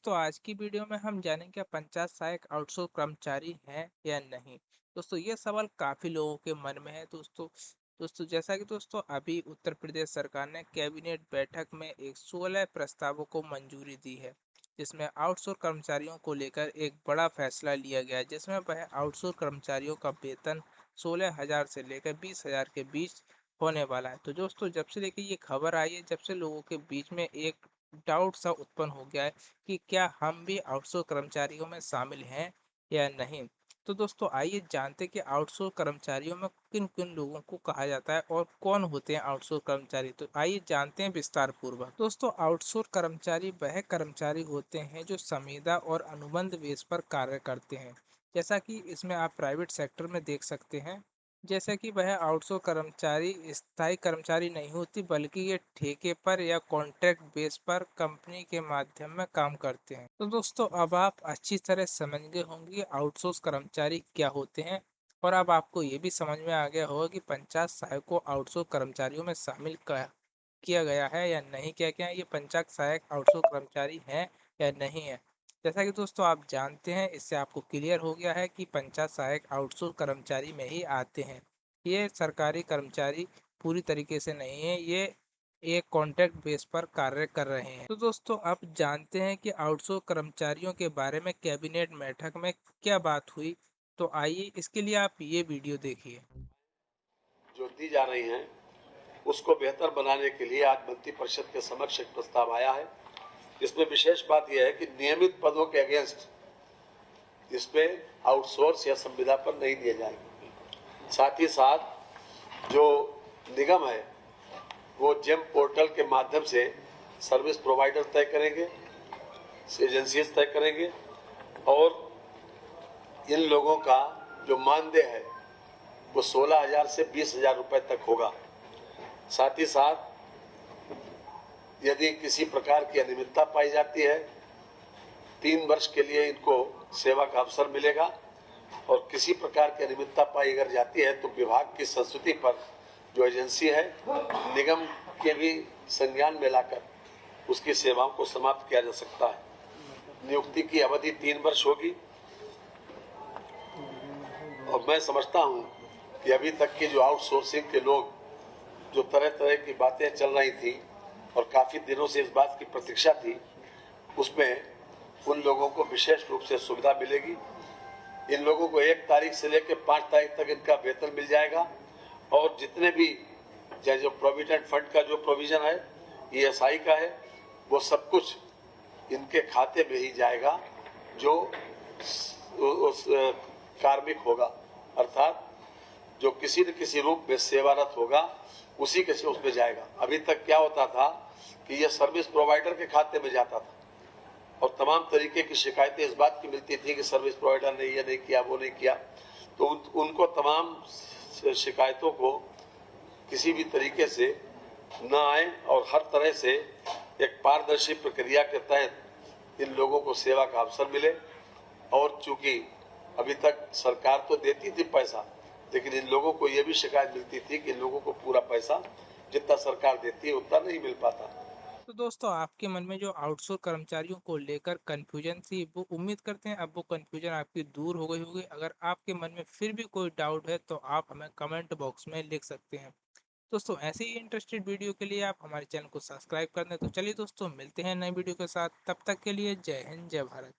दोस्तों आज की वीडियो में हम जानेंगे पंचायत सहायक आउटसोर्स कर्मचारी हैं या नहीं। दोस्तों ये सवाल काफी लोगों के मन में है। दोस्तों दोस्तों जैसा कि दोस्तों अभी उत्तर प्रदेश सरकार ने कैबिनेट बैठक में एक 16 प्रस्तावों को मंजूरी दी है, जिसमें आउटसोर्स कर्मचारियों को लेकर एक बड़ा फैसला लिया गया है, जिसमें वह आउटसोर्स कर्मचारियों का वेतन 16,000 से लेकर 20,000 के बीच होने वाला है। तो दोस्तों जब से लेकर ये खबर आई है, जब से लोगों के बीच में एक डाउट सा उत्पन्न हो गया है कि क्या हम भी आउटसोर्स कर्मचारियों में शामिल हैं या नहीं। तो दोस्तों आइए जानते हैं कि आउटसोर्स कर्मचारियों में किन किन लोगों को कहा जाता है और कौन होते हैं आउटसोर्स कर्मचारी। तो आइए जानते हैं विस्तार पूर्वक। दोस्तों आउटसोर्स कर्मचारी वह कर्मचारी होते हैं जो संविदा और अनुबंध बेस पर कार्य करते हैं, जैसा कि इसमें आप प्राइवेट सेक्टर में देख सकते हैं। जैसे कि वह आउटसोर्स कर्मचारी स्थायी कर्मचारी नहीं होती, बल्कि ये ठेके पर या कॉन्ट्रैक्ट बेस पर कंपनी के माध्यम में काम करते हैं। तो दोस्तों अब आप अच्छी तरह समझ गए होंगे आउटसोर्स कर्मचारी क्या होते हैं, और अब आपको ये भी समझ में आ गया होगा कि पंचायत सहायक को आउटसोर्स कर्मचारियों में शामिल किया गया है या नहीं किया गया है, ये पंचायत सहायक आउटसोर्स कर्मचारी है या नहीं है। जैसा कि दोस्तों आप जानते हैं, इससे आपको क्लियर हो गया है कि पंचायत सहायक आउटसोर्स कर्मचारी में ही आते हैं। ये सरकारी कर्मचारी पूरी तरीके से नहीं है, ये एक कॉन्ट्रैक्ट बेस पर कार्य कर रहे हैं। तो दोस्तों आप जानते हैं कि आउटसोर्स कर्मचारियों के बारे में कैबिनेट बैठक में क्या बात हुई। तो आइए इसके लिए आप ये वीडियो देखिए। जो दी जा रही हैं उसको बेहतर बनाने के लिए आज मंत्रिपरिषद के समक्ष एक प्रस्ताव आया है। इसमें विशेष बात यह है कि नियमित पदों के अगेंस्ट इसमें आउटसोर्स या संविदा पर नहीं दिए जाएंगे। साथ ही साथ जो निगम है वो जेम पोर्टल के माध्यम से सर्विस प्रोवाइडर तय करेंगे, एजेंसीज तय करेंगे, और इन लोगों का जो मानदेय है वो 16,000 से 20,000 रुपए तक होगा। साथ ही साथ यदि किसी प्रकार की अनियमितता पाई जाती है, 3 वर्ष के लिए इनको सेवा का अवसर मिलेगा, और किसी प्रकार की अनियमितता पाई अगर जाती है तो विभाग की संस्तुति पर जो एजेंसी है निगम के भी संज्ञान में लाकर उसकी सेवाओं को समाप्त किया जा सकता है। नियुक्ति की अवधि 3 वर्ष होगी, और मैं समझता हूं कि अभी तक की जो आउटसोर्सिंग के लोग जो तरह तरह की बातें चल रही थी और काफी दिनों से इस बात की प्रतीक्षा थी, उसमें उन लोगों को विशेष रूप से सुविधा मिलेगी। इन लोगों को 1 तारीख से लेकर 5 तारीख तक इनका वेतन मिल जाएगा, और जितने भी जो प्रोविडेंट फंड का जो प्रोविजन है, ईएसआई का है, वो सब कुछ इनके खाते में ही जाएगा जो उस कार्मिक होगा, अर्थात जो किसी न किसी रूप में सेवारत होगा उसी के उसमें जाएगा। अभी तक क्या होता था कि यह सर्विस प्रोवाइडर के खाते में जाता था, और तमाम तरीके की शिकायतें इस बात की मिलती थी कि सर्विस प्रोवाइडर ने ये नहीं किया, वो नहीं किया। तो उनको तमाम शिकायतों को किसी भी तरीके से न आए और हर तरह से एक पारदर्शी प्रक्रिया के तहत इन लोगों को सेवा का अवसर मिले। और चूंकि अभी तक सरकार तो देती थी पैसा, लेकिन इन लोगों को यह भी शिकायत मिलती थी कि इन लोगों को पूरा पैसा जितना सरकार देती है उतना नहीं मिल पाता। तो दोस्तों आपके मन में जो आउटसोर्स कर्मचारियों को लेकर कंफ्यूजन थी, वो उम्मीद करते हैं अब वो कंफ्यूजन आपकी दूर हो गई होगी। अगर आपके मन में फिर भी कोई डाउट है तो आप हमें कमेंट बॉक्स में लिख सकते हैं। दोस्तों ऐसे ही इंटरेस्टेड वीडियो के लिए आप हमारे चैनल को सब्सक्राइब कर दें। तो चलिए दोस्तों मिलते हैं नए वीडियो के साथ, तब तक के लिए जय हिंद जय भारत।